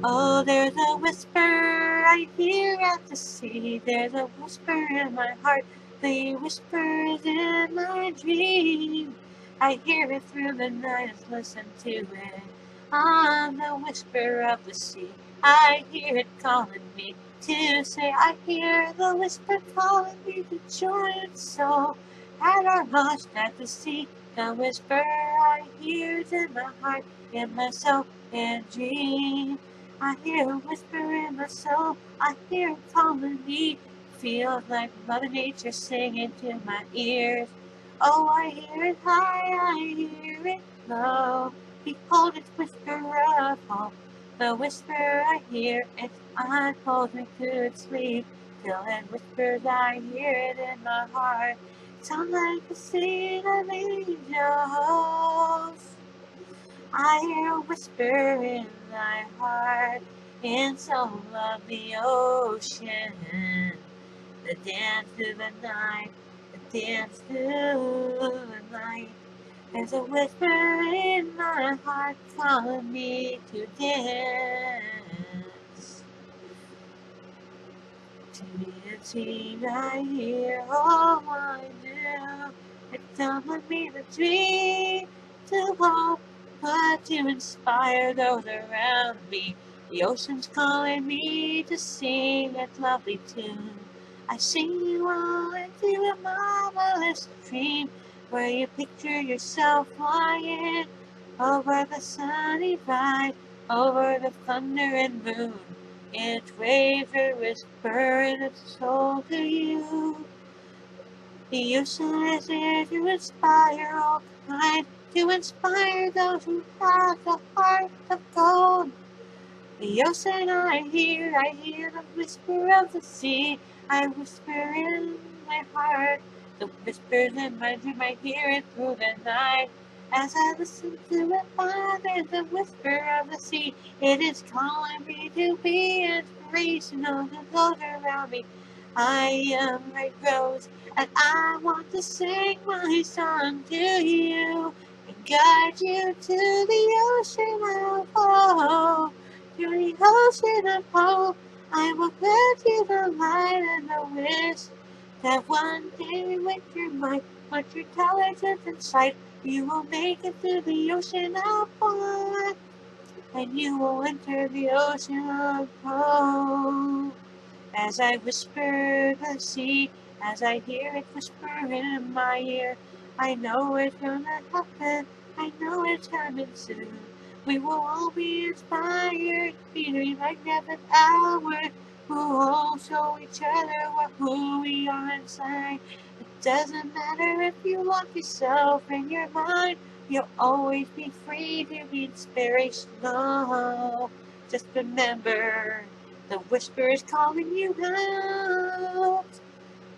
Oh, there's a whisper I hear at the sea. There's a whisper in my heart. The whisper is in my dream. I hear it through the night and listen to it. On the whisper of the sea, I hear it calling me to say, I hear the whisper calling me to join soul at our lost at the sea. The whisper I hear is in my heart, in my soul, and dream. I hear a whisper in my soul, I hear it calling me. Feels like Mother Nature singing to my ears. Oh, I hear it high, I hear it low. Behold, its whisper of hope. The whisper I hear, its unfolds me to sleep. Till it whispers, I hear it in my heart. Sounds like the sing of angels. I hear a whisper in thy heart, in soul of the ocean. The dance through the night, the dance through the night. There's a whisper in my heart calling me to dance. To me it seems I hear all I do. It's telling me the dream to hope, but to inspire those around me. The ocean's calling me to sing its lovely tune. I sing you all into a marvelous dream, where you picture yourself flying over the sunny ride, over the thunder and moon. Its waves are whispering its soul to you. The ocean is here to inspire all kind, to inspire those who have the heart of gold. The ocean I hear the whisper of the sea. I whisper in my heart, the whispers in my dream. I hear it through the night. As I listen to it, there's the whisper of the sea. It is calling me to be inspirational to those around me. I am red rose, and I want to sing my song to you and guide you to the ocean of hope. To the ocean of hope, I will grant you the light and the wish that one day with your might, with your intelligence and sight, you will make it to the ocean of hope, and you will enter the ocean of hope. As I whisper the sea, as I hear it whisper in my ear, I know it's gonna happen, I know it's coming soon. We will all be inspired, feeling like never hour. We'll all show each other who we are inside. It doesn't matter if you lock yourself in your mind, you'll always be free to be inspirational. Just remember, the whisper is calling you out.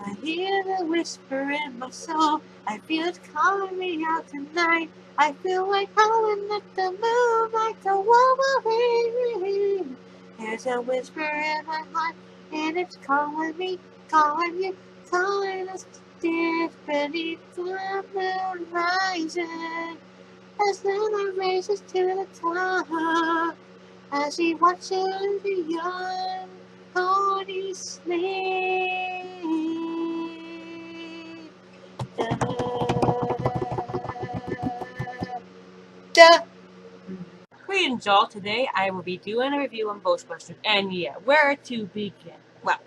I hear the whisper in my soul. I feel it calling me out tonight. I feel like howling at the moon like a wolverine. There's a whisper in my heart, and it's calling me, calling you, calling us to dance beneath the moon rising. As the moon races to the top, as he watches the young pony sleep. Da, da. Greetings all, today I will be doing a review on Ghostbusters, and yeah, where to begin? Well,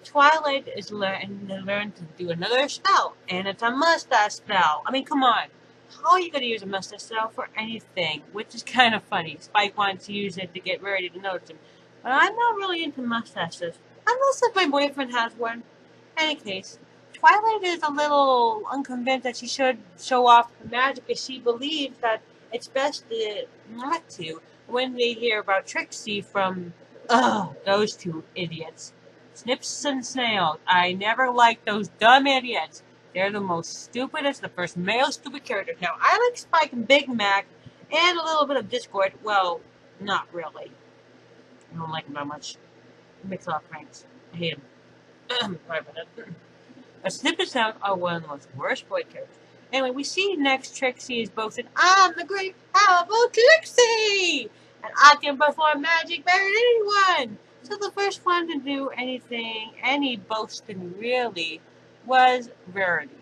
Twilight is learned to do another spell, and it's a mustache spell. I mean, come on. How are you going to use a mustache spell for anything? Which is kind of funny. Spike wants to use it to get ready to notice him. But I'm not really into mustaches. Unless if my boyfriend has one. In any case, Twilight is a little unconvinced that she should show off her magic, as she believes that it's best not to when they hear about Trixie from, those two idiots. Snips and Snails. I never liked those dumb idiots. They're the most stupidest, the first male stupid characters. Now, I like Spike and Big Mac and a little bit of Discord. Well, not really. I don't like them that much. Mix off pranks. I hate them. Sorry about that. A Snip and Snails are one of the most worst boy characters. Anyway, we see next Trixie is boasting, I'm the great powerful Trixie! and I can perform magic better than anyone. So the first one to do any boasting really, was Rarity.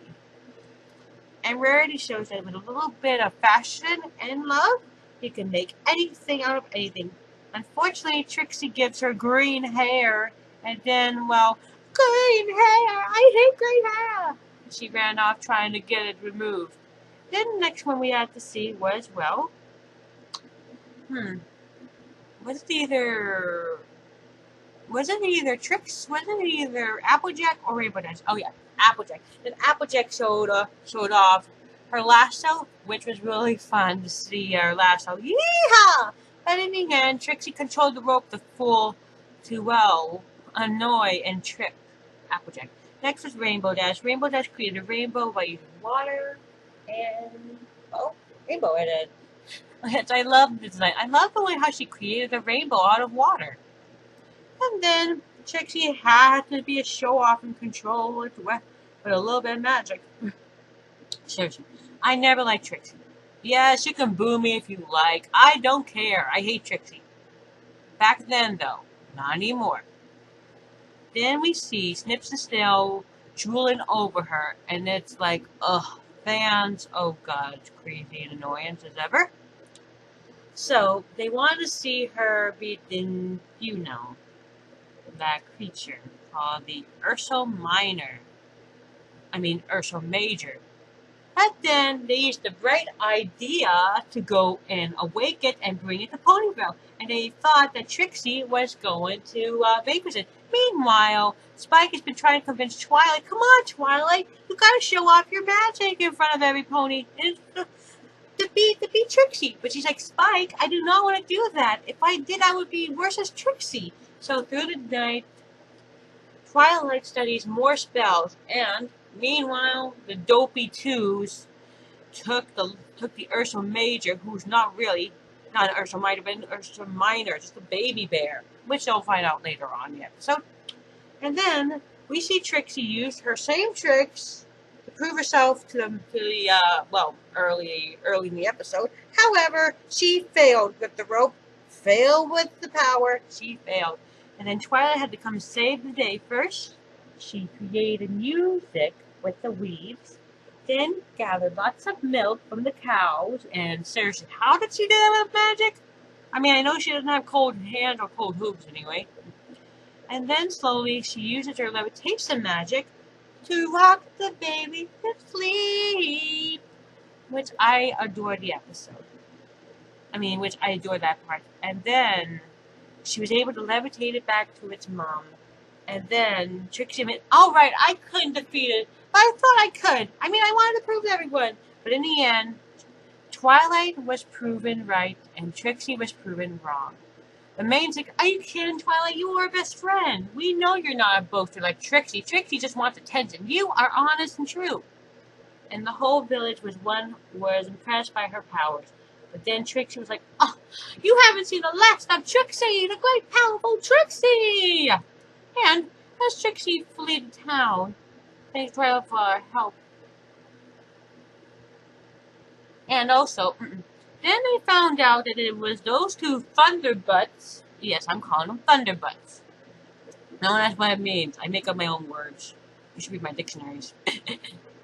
And Rarity shows that with a little bit of fashion and love, you can make anything out of anything. Unfortunately, Trixie gives her green hair, and then, well, green hair! I hate green hair! She ran off trying to get it removed. Then the next one we had to see was, well, was it either Trix? Wasn't it either Applejack or Rainbow Dash? Oh yeah, Applejack. Then Applejack showed off her lasso, which was really fun to see her lasso. Yeehaw! But in the end, Trixie controlled the rope to annoy and trip Applejack. Next was Rainbow Dash. Rainbow Dash created a rainbow by using water and rainbow in it. I love the design. I love the way how she created a rainbow out of water. And then Trixie had to be a show-off and control it with a little bit of magic. Seriously, I never liked Trixie. Yes, you can boo me if you like. I don't care. I hate Trixie. Back then, though, not anymore. Then we see Snips and Snail drooling over her, and it's like, ugh, fans, oh god, it's crazy and annoyance as ever. So, they wanted to see her beat that creature called the Urso Major. But then they used the bright idea to go and awake it and bring it to Ponyville. And they thought that Trixie was going to babysit. Meanwhile, Spike has been trying to convince Twilight, come on, Twilight, you gotta show off your magic in front of every pony. And to beat Trixie. But she's like, Spike, I do not want to do that. If I did, I would be worse as Trixie. So through the night, Twilight studies more spells, and meanwhile, the Dopey Twos took the Ursa Major, who's not an Ursa Minor, but an Ursa Minor, just a baby bear, which they'll find out later on in the episode. And then we see Trixie use her same tricks to prove herself early in the episode. However, she failed with the rope, failed with the power, she failed. And then Twilight had to come save the day. First, she created music with the weeds, then gathered lots of milk from the cows, and seriously, how did she do that with magic? I mean, I know she doesn't have cold hands or cold hooves anyway. And then slowly, she uses her levitation magic to rock the baby to sleep, which I adore the episode. Which I adore that part. And then she was able to levitate it back to its mom. And then Trixie went, alright, I couldn't defeat it, but I thought I could. I wanted to prove to everyone. But in the end, Twilight was proven right, and Trixie was proven wrong. The main's like, are you kidding, Twilight? You are our best friend. We know you're not a boaster like Trixie. Trixie just wants attention. You are honest and true. And the whole village was impressed by her powers. But then Trixie was like, oh, you haven't seen the last of Trixie, the great powerful Trixie! And as Trixie fled town, thanks to her for help. And also, then they found out that it was those two Thunderbutts. Yes, I'm calling them Thunderbutts. No, that's what it means. I make up my own words. You should read my dictionaries. In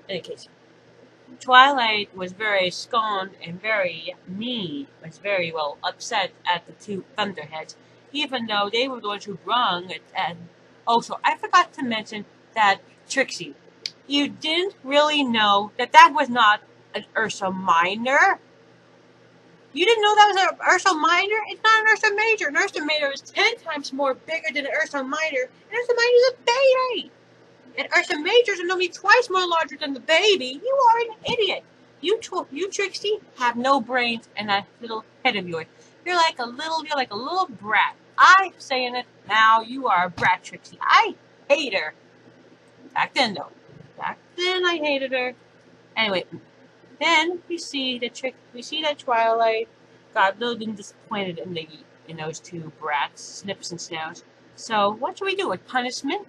any case. Twilight was very scorned and very mean, was very upset at the two Thunderheads, even though they were the ones who brung it. And also, I forgot to mention that Trixie, you didn't really know that was not an Ursa Minor. You didn't know that was an Ursa Minor? It's not an Ursa Major. An Ursa Major is 10 times more bigger than an Ursa Minor. An Ursa Minor is a baby. And Ursa Majors are normally twice more larger than the baby. You are an idiot. You Trixie, have no brains and that little head of yours. You're like a little brat. I'm saying it now. You are a brat, Trixie. I hate her. Back then, though. Back then, I hated her. Anyway, then we see that Twilight got a little bit disappointed in those two brats, Snips and Snails. So what should we do? A punishment?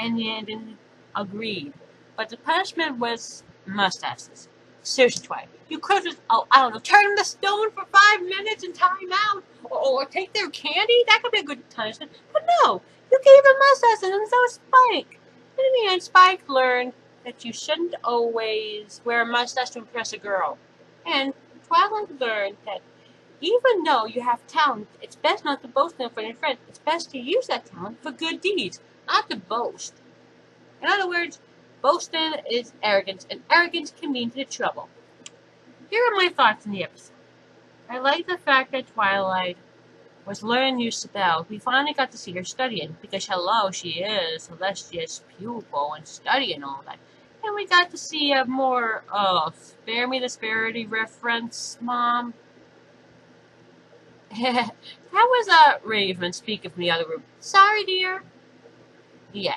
And then agreed. But the punishment was mustaches. Seriously, Twilight. You could just, I don't know, turn them to stone for 5 minutes and time out. Or take their candy. That could be a good punishment. But no, you gave them mustaches and so Spike. And in the end, Spike learned that you shouldn't always wear a mustache to impress a girl. And Twilight learned that even though you have talent, it's best not to boast in front of your friends. It's best to use that talent for good deeds, not to boast. In other words, boasting is arrogance, and arrogance can lead to trouble. Here are my thoughts on the episode. I like the fact that Twilight was learning new spells. We finally got to see her studying, because hello, she is Celestia's pupil and studying all that. And we got to see a more, spare me the Disparity reference, Mom. That was Raven speaking from the other room. Sorry, dear. Yeah,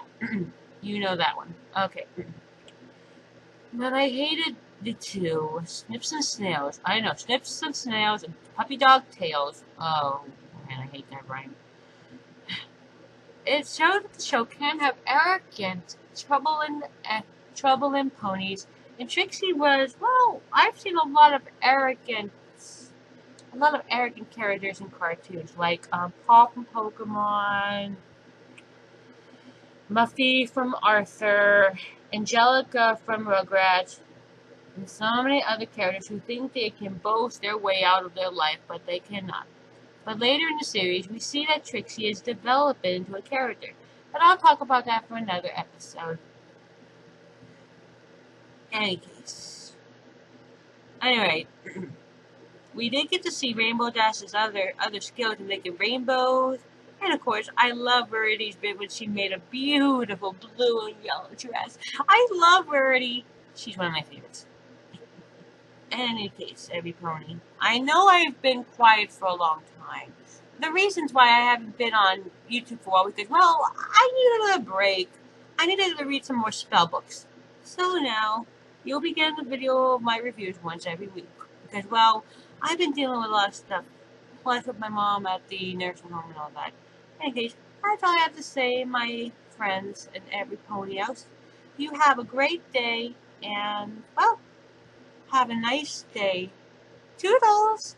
you know that one. Okay. But I hated the two, Snips and Snails. I know, Snips and Snails and Puppy Dog Tails. Oh, man, I hate that rhyme. It showed that the show can have arrogance, trouble in ponies, and Trixie was, well, I've seen a lot of arrogant characters in cartoons, like Paw from Pokemon, Muffy from Arthur, Angelica from Rugrats, and so many other characters who think they can boast their way out of their life, but they cannot. But later in the series, we see that Trixie is developing into a character. But I'll talk about that for another episode. Any case. Anyway, we did get to see Rainbow Dash's other skills in making rainbows. And of course, I love Verity's bit when she made a beautiful blue and yellow dress. I love Verity. She's one of my favorites. In any case, every pony. I know I've been quiet for a long time. The reasons why I haven't been on YouTube for a while because, well, I needed a break. I needed to read some more spell books. So now, you'll be getting a video of my reviews once every week. Because, well, I've been dealing with a lot of stuff. Plus with my mom at the nursing home and all that. In any case, that's all I have to say, my friends and every pony else. You have a great day, and, well, have a nice day. Toodles!